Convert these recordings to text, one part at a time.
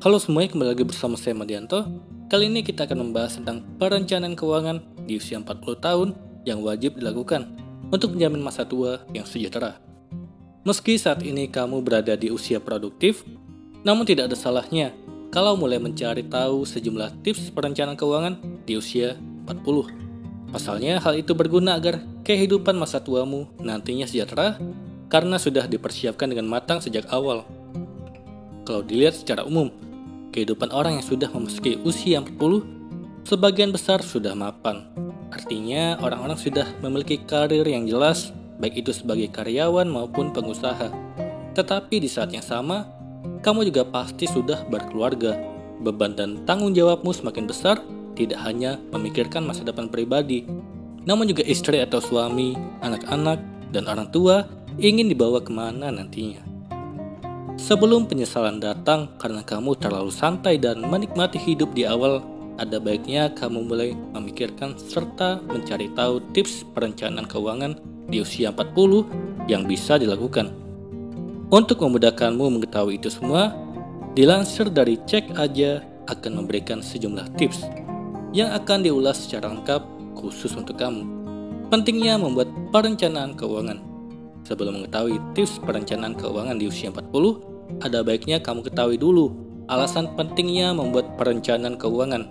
Halo semuanya, kembali lagi bersama saya Madianto. Kali ini kita akan membahas tentang perencanaan keuangan di usia 40 tahun yang wajib dilakukan untuk menjamin masa tua yang sejahtera. Meski saat ini kamu berada di usia produktif, namun tidak ada salahnya kalau mulai mencari tahu sejumlah tips perencanaan keuangan di usia 40. Pasalnya hal itu berguna agar kehidupan masa tuamu nantinya sejahtera karena sudah dipersiapkan dengan matang sejak awal. Kalau dilihat secara umum, kehidupan orang yang sudah memasuki usia 40, sebagian besar sudah mapan. Artinya orang-orang sudah memiliki karir yang jelas, baik itu sebagai karyawan maupun pengusaha. Tetapi di saat yang sama, kamu juga pasti sudah berkeluarga. Beban dan tanggung jawabmu semakin besar, tidak hanya memikirkan masa depan pribadi, namun juga istri atau suami, anak-anak, dan orang tua ingin dibawa kemana nantinya. Sebelum penyesalan datang karena kamu terlalu santai dan menikmati hidup di awal, ada baiknya kamu mulai memikirkan serta mencari tahu tips perencanaan keuangan di usia 40 yang bisa dilakukan. Untuk memudahkanmu mengetahui itu semua, dilansir dari Cek Aja akan memberikan sejumlah tips yang akan diulas secara lengkap khusus untuk kamu. Pentingnya membuat perencanaan keuangan. Sebelum mengetahui tips perencanaan keuangan di usia 40, ada baiknya kamu ketahui dulu alasan pentingnya membuat perencanaan keuangan.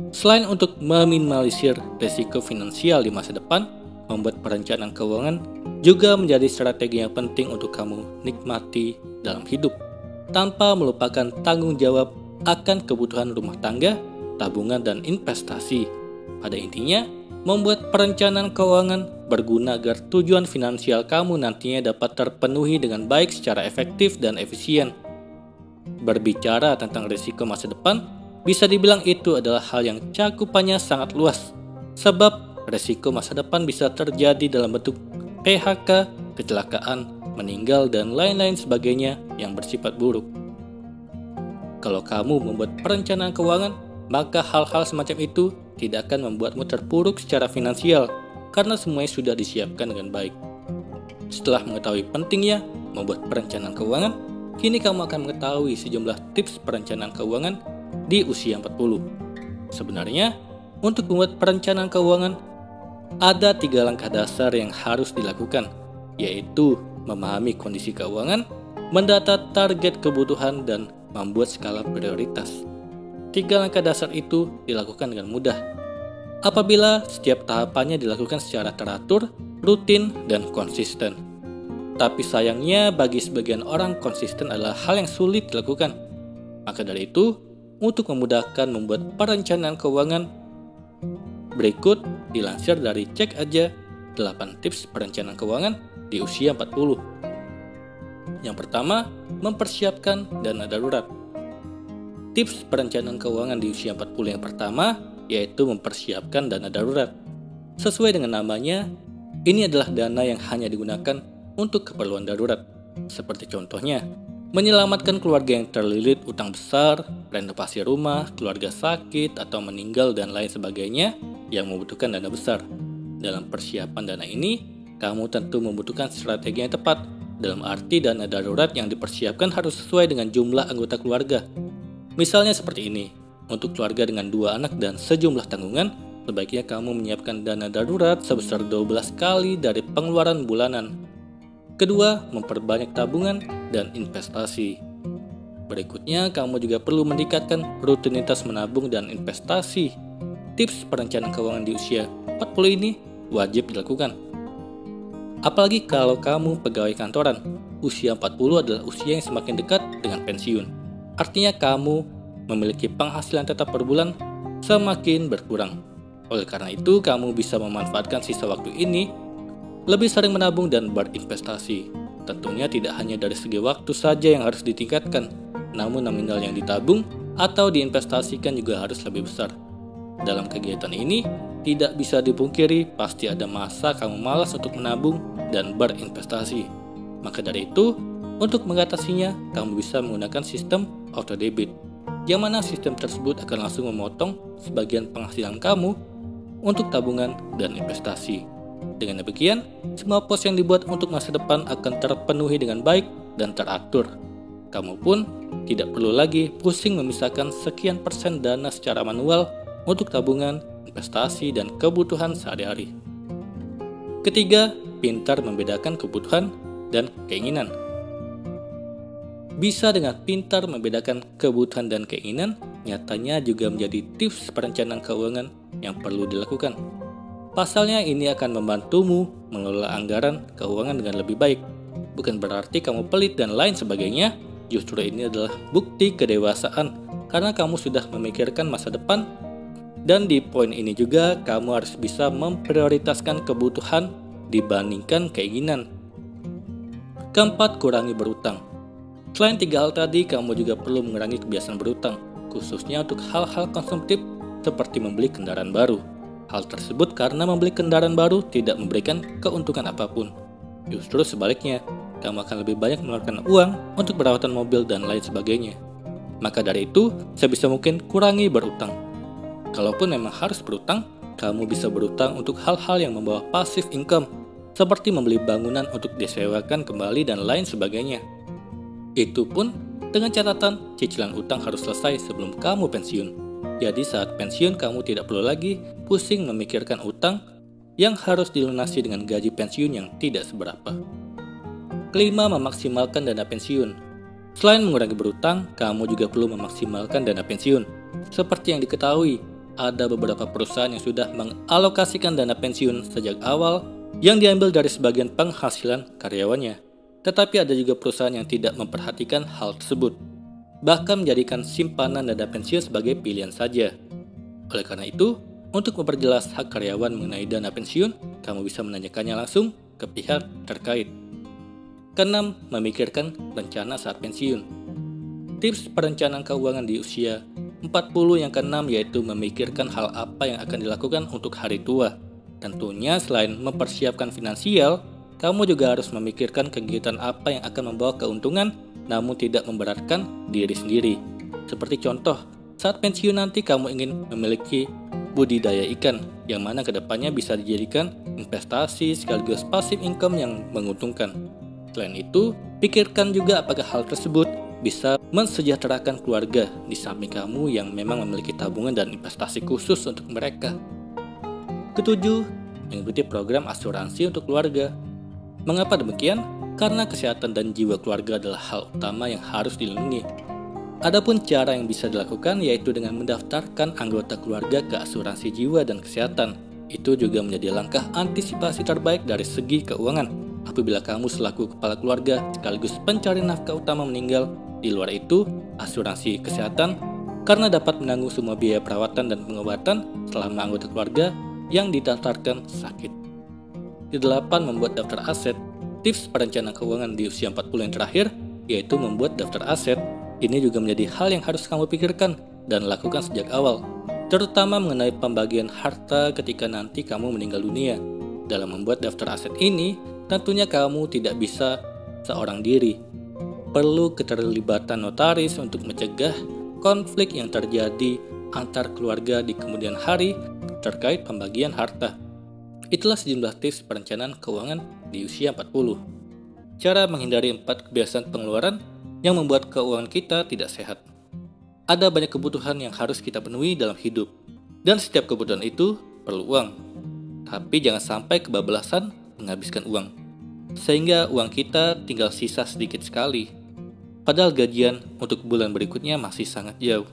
Selain untuk meminimalisir risiko finansial di masa depan, membuat perencanaan keuangan juga menjadi strategi yang penting untuk kamu nikmati dalam hidup, tanpa melupakan tanggung jawab akan kebutuhan rumah tangga, tabungan, dan investasi. Pada intinya, membuat perencanaan keuangan berguna agar tujuan finansial kamu nantinya dapat terpenuhi dengan baik secara efektif dan efisien. Berbicara tentang risiko masa depan, bisa dibilang itu adalah hal yang cakupannya sangat luas. Sebab risiko masa depan bisa terjadi dalam bentuk PHK, kecelakaan, meninggal, dan lain-lain sebagainya yang bersifat buruk. Kalau kamu membuat perencanaan keuangan, maka hal-hal semacam itu tidak akan membuatmu terpuruk secara finansial karena semuanya sudah disiapkan dengan baik. Setelah mengetahui pentingnya membuat perencanaan keuangan, kini kamu akan mengetahui sejumlah tips perencanaan keuangan di usia 40. Sebenarnya, untuk membuat perencanaan keuangan, ada 3 langkah dasar yang harus dilakukan, yaitu memahami kondisi keuangan, mendata target kebutuhan, dan membuat skala prioritas. 3 langkah dasar itu dilakukan dengan mudah apabila setiap tahapannya dilakukan secara teratur, rutin, dan konsisten. Tapi sayangnya bagi sebagian orang konsisten adalah hal yang sulit dilakukan. Maka dari itu, untuk memudahkan membuat perencanaan keuangan, berikut dilansir dari Cek Aja 8 tips perencanaan keuangan di usia 40. Yang pertama, mempersiapkan dana darurat. Tips perencanaan keuangan di usia 40 yang pertama yaitu mempersiapkan dana darurat. Sesuai dengan namanya, ini adalah dana yang hanya digunakan untuk keperluan darurat. Seperti contohnya, menyelamatkan keluarga yang terlilit utang besar, renovasi rumah, keluarga sakit, atau meninggal, dan lain sebagainya yang membutuhkan dana besar. Dalam persiapan dana ini, kamu tentu membutuhkan strategi yang tepat. Dalam arti dana darurat yang dipersiapkan harus sesuai dengan jumlah anggota keluarga. Misalnya seperti ini, untuk keluarga dengan 2 anak dan sejumlah tanggungan, sebaiknya kamu menyiapkan dana darurat sebesar 12 kali dari pengeluaran bulanan. Kedua, memperbanyak tabungan dan investasi. Berikutnya, kamu juga perlu meningkatkan rutinitas menabung dan investasi. Tips perencanaan keuangan di usia 40 ini wajib dilakukan. Apalagi kalau kamu pegawai kantoran, usia 40 adalah usia yang semakin dekat dengan pensiun. Artinya kamu memiliki penghasilan tetap per bulan semakin berkurang. Oleh karena itu, kamu bisa memanfaatkan sisa waktu ini lebih sering menabung dan berinvestasi. Tentunya tidak hanya dari segi waktu saja yang harus ditingkatkan, namun nominal yang ditabung atau diinvestasikan juga harus lebih besar. Dalam kegiatan ini, tidak bisa dipungkiri pasti ada masa kamu malas untuk menabung dan berinvestasi. Maka dari itu, untuk mengatasinya, kamu bisa menggunakan sistem auto debit, yang mana sistem tersebut akan langsung memotong sebagian penghasilan kamu untuk tabungan dan investasi. Dengan demikian, semua pos yang dibuat untuk masa depan akan terpenuhi dengan baik dan teratur. Kamu pun tidak perlu lagi pusing memisahkan sekian persen dana secara manual untuk tabungan, investasi, dan kebutuhan sehari-hari. Ketiga, pintar membedakan kebutuhan dan keinginan. Bisa dengan pintar membedakan kebutuhan dan keinginan, nyatanya juga menjadi tips perencanaan keuangan yang perlu dilakukan. Pasalnya ini akan membantumu mengelola anggaran keuangan dengan lebih baik. Bukan berarti kamu pelit dan lain sebagainya, justru ini adalah bukti kedewasaan karena kamu sudah memikirkan masa depan. Dan di poin ini juga kamu harus bisa memprioritaskan kebutuhan dibandingkan keinginan. Keempat, kurangi berutang. Selain 3 hal tadi, kamu juga perlu mengurangi kebiasaan berutang, khususnya untuk hal-hal konsumtif seperti membeli kendaraan baru. Hal tersebut karena membeli kendaraan baru tidak memberikan keuntungan apapun. Justru sebaliknya, kamu akan lebih banyak mengeluarkan uang untuk perawatan mobil dan lain sebagainya. Maka dari itu, sebisa mungkin kurangi berutang. Kalaupun memang harus berutang, kamu bisa berutang untuk hal-hal yang membawa passive income, seperti membeli bangunan untuk disewakan kembali dan lain sebagainya. Itu pun dengan catatan cicilan utang harus selesai sebelum kamu pensiun. Jadi saat pensiun kamu tidak perlu lagi pusing memikirkan utang yang harus dilunasi dengan gaji pensiun yang tidak seberapa. Kelima, memaksimalkan dana pensiun. Selain mengurangi berutang, kamu juga perlu memaksimalkan dana pensiun. Seperti yang diketahui, ada beberapa perusahaan yang sudah mengalokasikan dana pensiun sejak awal yang diambil dari sebagian penghasilan karyawannya. Tetapi ada juga perusahaan yang tidak memperhatikan hal tersebut, bahkan menjadikan simpanan dana pensiun sebagai pilihan saja. Oleh karena itu, untuk memperjelas hak karyawan mengenai dana pensiun, kamu bisa menanyakannya langsung ke pihak terkait. Keenam, memikirkan rencana saat pensiun. Tips perencanaan keuangan di usia 40 yang keenam yaitu memikirkan hal apa yang akan dilakukan untuk hari tua. Tentunya selain mempersiapkan finansial, kamu juga harus memikirkan kegiatan apa yang akan membawa keuntungan namun tidak memberatkan diri sendiri. Seperti contoh, saat pensiun nanti kamu ingin memiliki budidaya ikan yang mana kedepannya bisa dijadikan investasi sekaligus passive income yang menguntungkan. Selain itu, pikirkan juga apakah hal tersebut bisa mensejahterakan keluarga di samping kamu yang memang memiliki tabungan dan investasi khusus untuk mereka. Ketujuh, mengikuti program asuransi untuk keluarga. Mengapa demikian? Karena kesehatan dan jiwa keluarga adalah hal utama yang harus dilindungi. Adapun cara yang bisa dilakukan yaitu dengan mendaftarkan anggota keluarga ke asuransi jiwa dan kesehatan. Itu juga menjadi langkah antisipasi terbaik dari segi keuangan. Apabila kamu selaku kepala keluarga sekaligus pencari nafkah utama meninggal, di luar itu asuransi kesehatan karena dapat menanggung semua biaya perawatan dan pengobatan selama anggota keluarga yang didaftarkan sakit. Kedelapan, membuat daftar aset. Tips perencanaan keuangan di usia 40 yang terakhir yaitu membuat daftar aset. Ini juga menjadi hal yang harus kamu pikirkan dan lakukan sejak awal, terutama mengenai pembagian harta ketika nanti kamu meninggal dunia. Dalam membuat daftar aset ini, tentunya kamu tidak bisa seorang diri. Perlu keterlibatan notaris untuk mencegah konflik yang terjadi antar keluarga di kemudian hari terkait pembagian harta. Itulah sejumlah tips perencanaan keuangan di usia 40. Cara menghindari 4 kebiasaan pengeluaran yang membuat keuangan kita tidak sehat. Ada banyak kebutuhan yang harus kita penuhi dalam hidup, dan setiap kebutuhan itu perlu uang. Tapi jangan sampai kebablasan menghabiskan uang, sehingga uang kita tinggal sisa sedikit sekali. Padahal gajian untuk bulan berikutnya masih sangat jauh.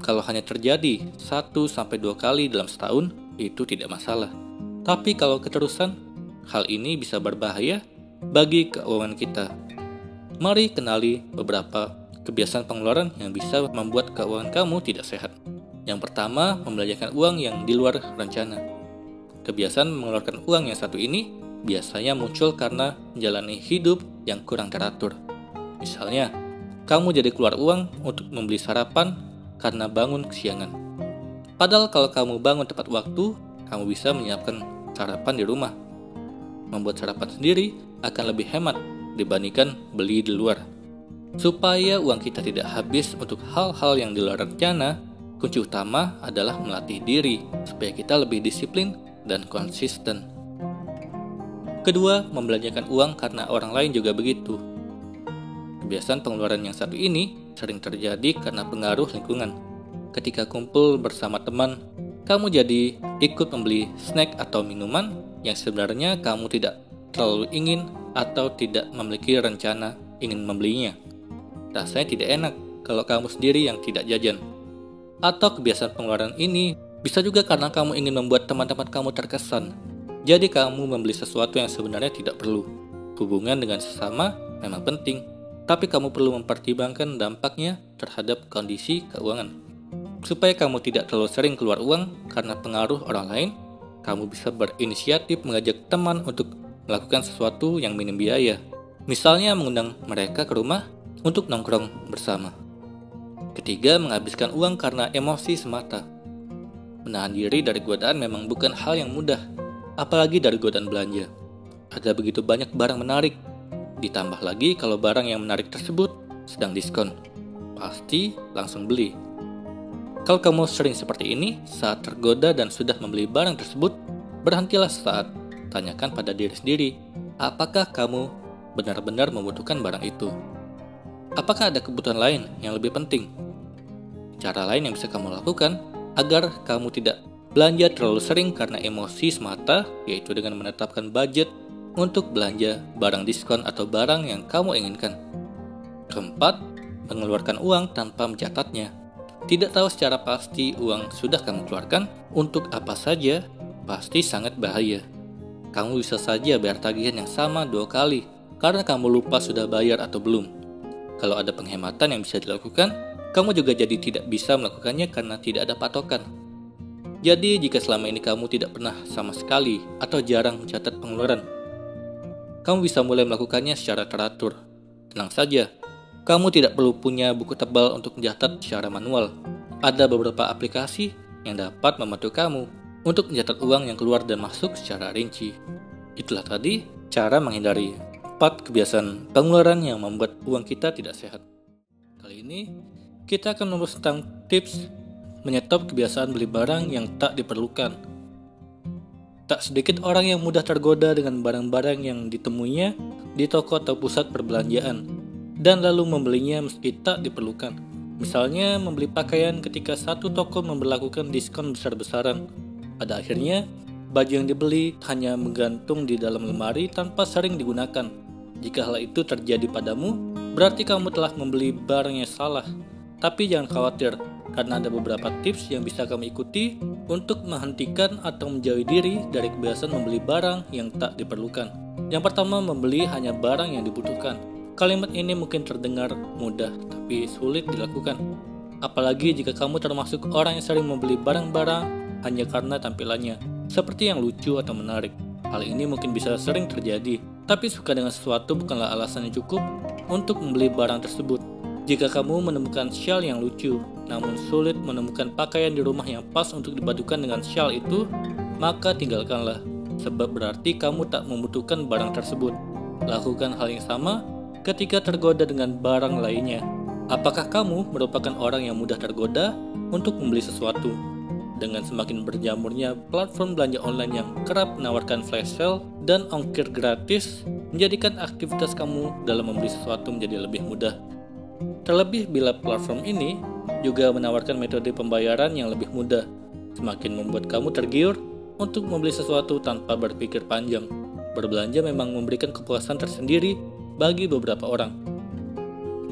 Kalau hanya terjadi 1-2 kali dalam setahun, itu tidak masalah. Tapi kalau keterusan, hal ini bisa berbahaya bagi keuangan kita. Mari kenali beberapa kebiasaan pengeluaran yang bisa membuat keuangan kamu tidak sehat. Yang pertama, membelanjakan uang yang di luar rencana. Kebiasaan mengeluarkan uang yang satu ini biasanya muncul karena menjalani hidup yang kurang teratur. Misalnya, kamu jadi keluar uang untuk membeli sarapan karena bangun kesiangan. Padahal kalau kamu bangun tepat waktu, kamu bisa menyiapkan sarapan di rumah. Membuat sarapan sendiri akan lebih hemat dibandingkan beli di luar. Supaya uang kita tidak habis untuk hal-hal yang di luar rencana, kunci utama adalah melatih diri supaya kita lebih disiplin dan konsisten. Kedua, membelanjakan uang karena orang lain juga begitu. Kebiasaan pengeluaran yang satu ini sering terjadi karena pengaruh lingkungan. Ketika kumpul bersama teman, kamu jadi ikut membeli snack atau minuman yang sebenarnya kamu tidak terlalu ingin atau tidak memiliki rencana ingin membelinya. Rasanya tidak enak kalau kamu sendiri yang tidak jajan. Atau kebiasaan pengeluaran ini bisa juga karena kamu ingin membuat teman-teman kamu terkesan. Jadi kamu membeli sesuatu yang sebenarnya tidak perlu. Hubungan dengan sesama memang penting, tapi kamu perlu mempertimbangkan dampaknya terhadap kondisi keuangan. Supaya kamu tidak terlalu sering keluar uang karena pengaruh orang lain, kamu bisa berinisiatif mengajak teman untuk melakukan sesuatu yang minim biaya. Misalnya mengundang mereka ke rumah untuk nongkrong bersama. Ketiga, menghabiskan uang karena emosi semata. Menahan diri dari godaan memang bukan hal yang mudah, apalagi dari godaan belanja. Ada begitu banyak barang menarik, ditambah lagi kalau barang yang menarik tersebut sedang diskon. Pasti langsung beli. Kalau kamu sering seperti ini, saat tergoda dan sudah membeli barang tersebut, berhentilah sesaat. Tanyakan pada diri sendiri, apakah kamu benar-benar membutuhkan barang itu? Apakah ada kebutuhan lain yang lebih penting? Cara lain yang bisa kamu lakukan agar kamu tidak belanja terlalu sering karena emosi semata, yaitu dengan menetapkan budget untuk belanja barang diskon atau barang yang kamu inginkan. Keempat, mengeluarkan uang tanpa mencatatnya. Tidak tahu secara pasti uang sudah kamu keluarkan untuk apa saja, pasti sangat bahaya. Kamu bisa saja bayar tagihan yang sama 2 kali karena kamu lupa sudah bayar atau belum. Kalau ada penghematan yang bisa dilakukan, kamu juga jadi tidak bisa melakukannya karena tidak ada patokan. Jadi jika selama ini kamu tidak pernah sama sekali atau jarang mencatat pengeluaran, kamu bisa mulai melakukannya secara teratur. Tenang saja, kamu tidak perlu punya buku tebal untuk mencatat secara manual. Ada beberapa aplikasi yang dapat membantu kamu untuk mencatat uang yang keluar dan masuk secara rinci. Itulah tadi cara menghindari 4 kebiasaan pengeluaran yang membuat uang kita tidak sehat. Kali ini kita akan membahas tentang tips menyetop kebiasaan beli barang yang tak diperlukan. Tak sedikit orang yang mudah tergoda dengan barang-barang yang ditemuinya di toko atau pusat perbelanjaan dan lalu membelinya meski tak diperlukan. Misalnya membeli pakaian ketika satu toko memberlakukan diskon besar-besaran. Pada akhirnya, baju yang dibeli hanya menggantung di dalam lemari tanpa sering digunakan. Jika hal itu terjadi padamu, berarti kamu telah membeli barang yang salah. Tapi jangan khawatir, karena ada beberapa tips yang bisa kamu ikuti untuk menghentikan atau menjauhi diri dari kebiasaan membeli barang yang tak diperlukan. Yang pertama, membeli hanya barang yang dibutuhkan. Kalimat ini mungkin terdengar mudah, tapi sulit dilakukan. Apalagi jika kamu termasuk orang yang sering membeli barang-barang hanya karena tampilannya, seperti yang lucu atau menarik. Hal ini mungkin bisa sering terjadi, tapi suka dengan sesuatu bukanlah alasan yang cukup untuk membeli barang tersebut. Jika kamu menemukan shawl yang lucu, namun sulit menemukan pakaian di rumah yang pas untuk dipadukan dengan shawl itu, maka tinggalkanlah, sebab berarti kamu tak membutuhkan barang tersebut. Lakukan hal yang sama ketika tergoda dengan barang lainnya. Apakah kamu merupakan orang yang mudah tergoda untuk membeli sesuatu? Dengan semakin berjamurnya platform belanja online yang kerap menawarkan flash sale dan ongkir gratis, menjadikan aktivitas kamu dalam membeli sesuatu menjadi lebih mudah. Terlebih bila platform ini juga menawarkan metode pembayaran yang lebih mudah, semakin membuat kamu tergiur untuk membeli sesuatu tanpa berpikir panjang. Berbelanja memang memberikan kepuasan tersendiri bagi beberapa orang.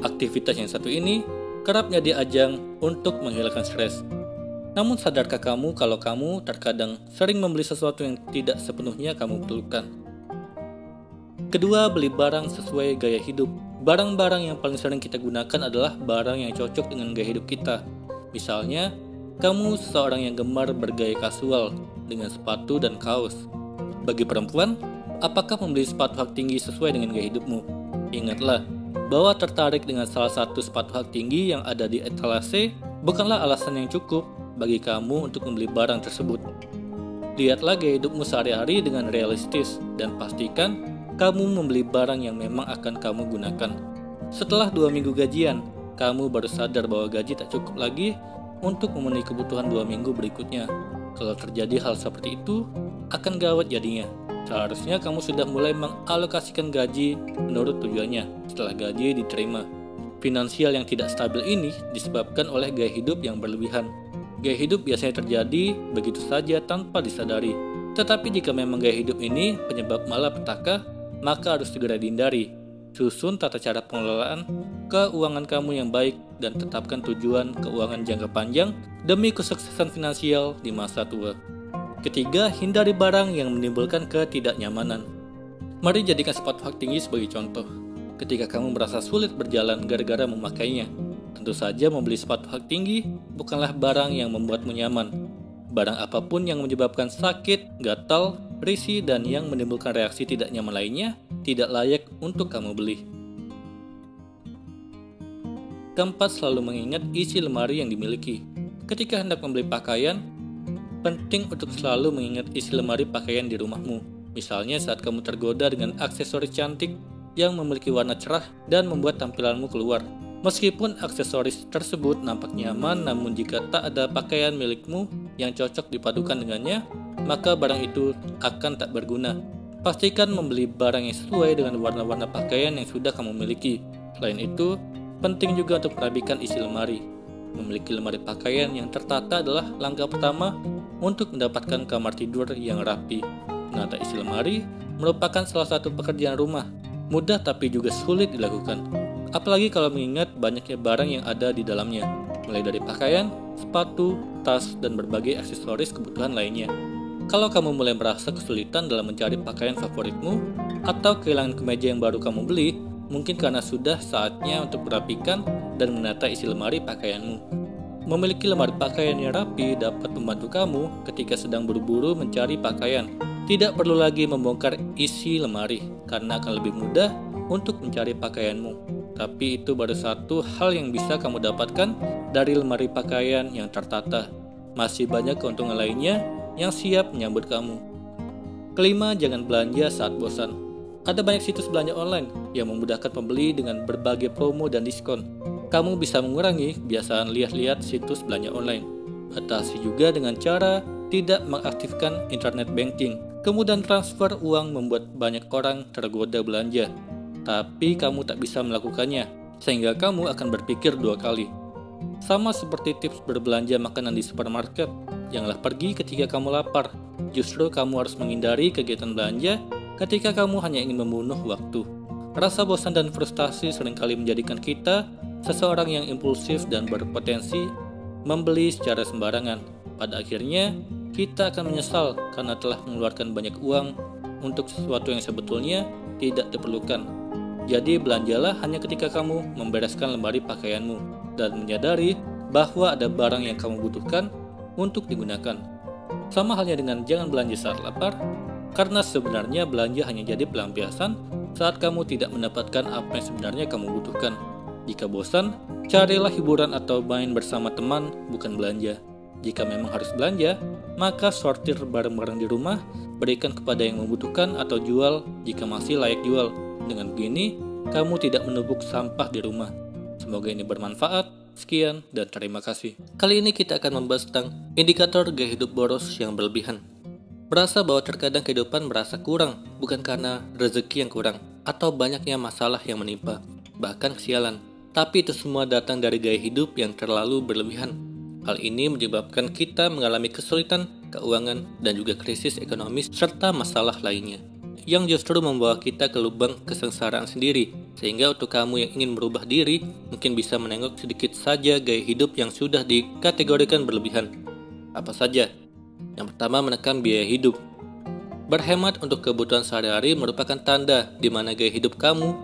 Aktivitas yang satu ini kerap menjadi ajang untuk menghilangkan stres. Namun sadarkah kamu kalau kamu terkadang sering membeli sesuatu yang tidak sepenuhnya kamu perlukan? Kedua, beli barang sesuai gaya hidup. Barang-barang yang paling sering kita gunakan adalah barang yang cocok dengan gaya hidup kita. Misalnya, kamu seseorang yang gemar bergaya kasual dengan sepatu dan kaos. Bagi perempuan, apakah membeli sepatu hak tinggi sesuai dengan gaya hidupmu? Ingatlah, bahwa tertarik dengan salah satu sepatu hak tinggi yang ada di etalase bukanlah alasan yang cukup bagi kamu untuk membeli barang tersebut. Lihatlah gaya hidupmu sehari-hari dengan realistis dan pastikan kamu membeli barang yang memang akan kamu gunakan. Setelah 2 minggu gajian, kamu baru sadar bahwa gaji tak cukup lagi untuk memenuhi kebutuhan 2 minggu berikutnya. Kalau terjadi hal seperti itu, akan gawat jadinya. Seharusnya kamu sudah mulai mengalokasikan gaji menurut tujuannya setelah gaji diterima. Finansial yang tidak stabil ini disebabkan oleh gaya hidup yang berlebihan. Gaya hidup biasanya terjadi begitu saja tanpa disadari. Tetapi jika memang gaya hidup ini penyebab malapetaka, maka harus segera dihindari. Susun tata cara pengelolaan keuangan kamu yang baik dan tetapkan tujuan keuangan jangka panjang demi kesuksesan finansial di masa tua. Ketiga, hindari barang yang menimbulkan ketidaknyamanan. Mari jadikan sepatu hak tinggi sebagai contoh. Ketika kamu merasa sulit berjalan gara-gara memakainya, tentu saja membeli sepatu hak tinggi bukanlah barang yang membuatmu nyaman. Barang apapun yang menyebabkan sakit, gatal, risih, dan yang menimbulkan reaksi tidak nyaman lainnya tidak layak untuk kamu beli. Keempat, selalu mengingat isi lemari yang dimiliki. Ketika hendak membeli pakaian, penting untuk selalu mengingat isi lemari pakaian di rumahmu. Misalnya saat kamu tergoda dengan aksesoris cantik yang memiliki warna cerah dan membuat tampilanmu keluar. Meskipun aksesoris tersebut nampak nyaman, namun jika tak ada pakaian milikmu yang cocok dipadukan dengannya, maka barang itu akan tak berguna. Pastikan membeli barang yang sesuai dengan warna-warna pakaian yang sudah kamu miliki. Selain itu, penting juga untuk merapikan isi lemari. Memiliki lemari pakaian yang tertata adalah langkah pertama untuk mendapatkan kamar tidur yang rapi. Menata isi lemari merupakan salah satu pekerjaan rumah, mudah tapi juga sulit dilakukan. Apalagi kalau mengingat banyaknya barang yang ada di dalamnya, mulai dari pakaian, sepatu, tas, dan berbagai aksesoris kebutuhan lainnya. Kalau kamu mulai merasa kesulitan dalam mencari pakaian favoritmu, atau kehilangan kemeja yang baru kamu beli, mungkin karena sudah saatnya untuk merapikan dan menata isi lemari pakaianmu. Memiliki lemari pakaian yang rapi dapat membantu kamu ketika sedang buru-buru mencari pakaian. Tidak perlu lagi membongkar isi lemari, karena akan lebih mudah untuk mencari pakaianmu. Tapi itu baru satu hal yang bisa kamu dapatkan dari lemari pakaian yang tertata. Masih banyak keuntungan lainnya yang siap menyambut kamu. Kelima, jangan belanja saat bosan. Ada banyak situs belanja online yang memudahkan pembeli dengan berbagai promo dan diskon. Kamu bisa mengurangi kebiasaan lihat-lihat situs belanja online. Atasi juga dengan cara tidak mengaktifkan internet banking. Kemudahan transfer uang membuat banyak orang tergoda belanja, tapi kamu tak bisa melakukannya, sehingga kamu akan berpikir dua kali. Sama seperti tips berbelanja makanan di supermarket, janganlah pergi ketika kamu lapar. Justru kamu harus menghindari kegiatan belanja ketika kamu hanya ingin membunuh waktu. Rasa bosan dan frustasi seringkali menjadikan kita seseorang yang impulsif dan berpotensi membeli secara sembarangan. Pada akhirnya, kita akan menyesal karena telah mengeluarkan banyak uang untuk sesuatu yang sebetulnya tidak diperlukan. Jadi belanjalah hanya ketika kamu membereskan lemari pakaianmu dan menyadari bahwa ada barang yang kamu butuhkan untuk digunakan. Sama halnya dengan jangan belanja saat lapar, karena sebenarnya belanja hanya jadi pelampiasan saat kamu tidak mendapatkan apa yang sebenarnya kamu butuhkan. Jika bosan, carilah hiburan atau main bersama teman, bukan belanja. Jika memang harus belanja, maka sortir barang-barang di rumah, berikan kepada yang membutuhkan atau jual jika masih layak jual. Dengan begini, kamu tidak menumpuk sampah di rumah. Semoga ini bermanfaat. Sekian dan terima kasih. Kali ini kita akan membahas tentang indikator gaya hidup boros yang berlebihan. Merasa bahwa terkadang kehidupan merasa kurang, bukan karena rezeki yang kurang, atau banyaknya masalah yang menimpa, bahkan kesialan. Tapi itu semua datang dari gaya hidup yang terlalu berlebihan. Hal ini menyebabkan kita mengalami kesulitan, keuangan, dan juga krisis ekonomis serta masalah lainnya, yang justru membawa kita ke lubang kesengsaraan sendiri. Sehingga untuk kamu yang ingin merubah diri, mungkin bisa menengok sedikit saja gaya hidup yang sudah dikategorikan berlebihan. Apa saja? Yang pertama, menekan biaya hidup. Berhemat untuk kebutuhan sehari-hari merupakan tanda di mana gaya hidup kamu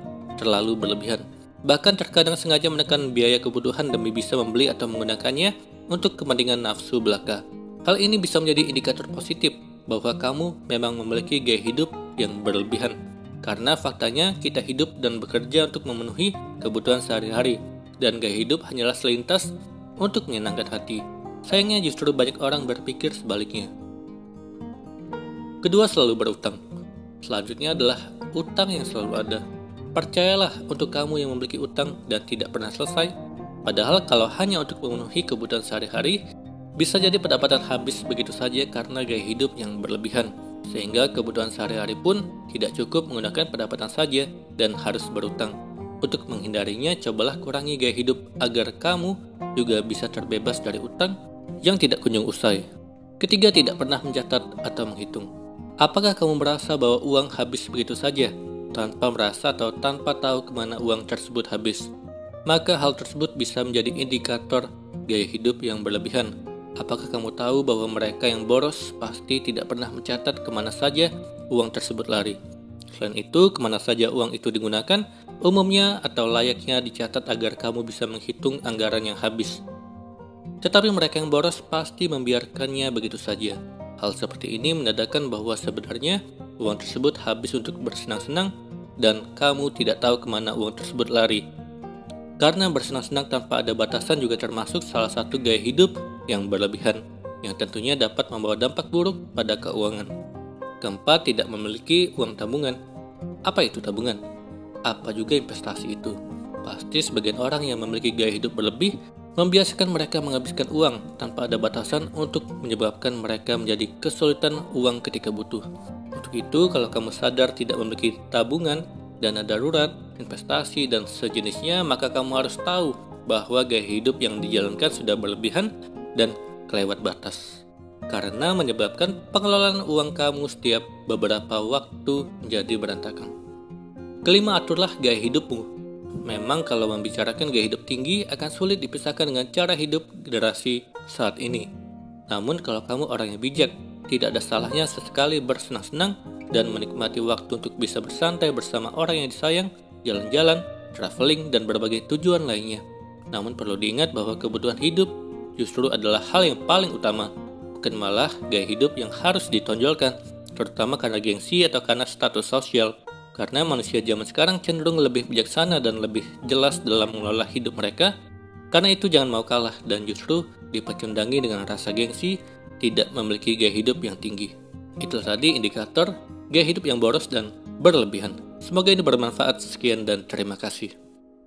terlalu berlebihan. Bahkan terkadang sengaja menekan biaya kebutuhan demi bisa membeli atau menggunakannya untuk kepentingan nafsu belaka. Hal ini bisa menjadi indikator positif bahwa kamu memang memiliki gaya hidup yang berlebihan. Karena faktanya kita hidup dan bekerja untuk memenuhi kebutuhan sehari-hari, dan gaya hidup hanyalah selintas untuk menyenangkan hati. Sayangnya justru banyak orang berpikir sebaliknya. Kedua, selalu berutang. Selanjutnya adalah utang yang selalu ada. Percayalah, untuk kamu yang memiliki utang dan tidak pernah selesai, padahal kalau hanya untuk memenuhi kebutuhan sehari-hari, bisa jadi pendapatan habis begitu saja karena gaya hidup yang berlebihan. sehingga kebutuhan sehari-hari pun tidak cukup menggunakan pendapatan saja dan harus berutang. Untuk menghindarinya, cobalah kurangi gaya hidup agar kamu juga bisa terbebas dari utang yang tidak kunjung usai. Ketiga, tidak pernah mencatat atau menghitung. Apakah kamu merasa bahwa uang habis begitu saja, tanpa merasa atau tanpa tahu kemana uang tersebut habis? Maka hal tersebut bisa menjadi indikator gaya hidup yang berlebihan. Apakah kamu tahu bahwa mereka yang boros pasti tidak pernah mencatat kemana saja uang tersebut lari? Selain itu, kemana saja uang itu digunakan, umumnya atau layaknya dicatat agar kamu bisa menghitung anggaran yang habis. Tetapi mereka yang boros pasti membiarkannya begitu saja. Hal seperti ini menandakan bahwa sebenarnya uang tersebut habis untuk bersenang-senang dan kamu tidak tahu kemana uang tersebut lari. Karena bersenang-senang tanpa ada batasan juga termasuk salah satu gaya hidup yang berlebihan, yang tentunya dapat membawa dampak buruk pada keuangan. Keempat, tidak memiliki uang tabungan. Apa itu tabungan? Apa juga investasi itu? Pasti sebagian orang yang memiliki gaya hidup berlebih membiasakan mereka menghabiskan uang tanpa ada batasan untuk menyebabkan mereka menjadi kesulitan uang ketika butuh. Untuk itu, kalau kamu sadar tidak memiliki tabungan, dana darurat, investasi, dan sejenisnya, maka kamu harus tahu bahwa gaya hidup yang dijalankan sudah berlebihan dan kelewat batas. Karena menyebabkan pengelolaan uang kamu setiap beberapa waktu menjadi berantakan. Kelima, aturlah gaya hidupmu. Memang kalau membicarakan gaya hidup tinggi akan sulit dipisahkan dengan cara hidup generasi saat ini. Namun kalau kamu orang yang bijak, tidak ada salahnya sesekali bersenang-senang dan menikmati waktu untuk bisa bersantai bersama orang yang disayang, jalan-jalan, traveling, dan berbagai tujuan lainnya. Namun perlu diingat bahwa kebutuhan hidup justru adalah hal yang paling utama, bukan malah gaya hidup yang harus ditonjolkan, terutama karena gengsi atau karena status sosial. Karena manusia zaman sekarang cenderung lebih bijaksana dan lebih jelas dalam mengelola hidup mereka. Karena itu jangan mau kalah dan justru dipecundangi dengan rasa gengsi tidak memiliki gaya hidup yang tinggi. Itu tadi indikator gaya hidup yang boros dan berlebihan. Semoga ini bermanfaat. Sekian dan terima kasih.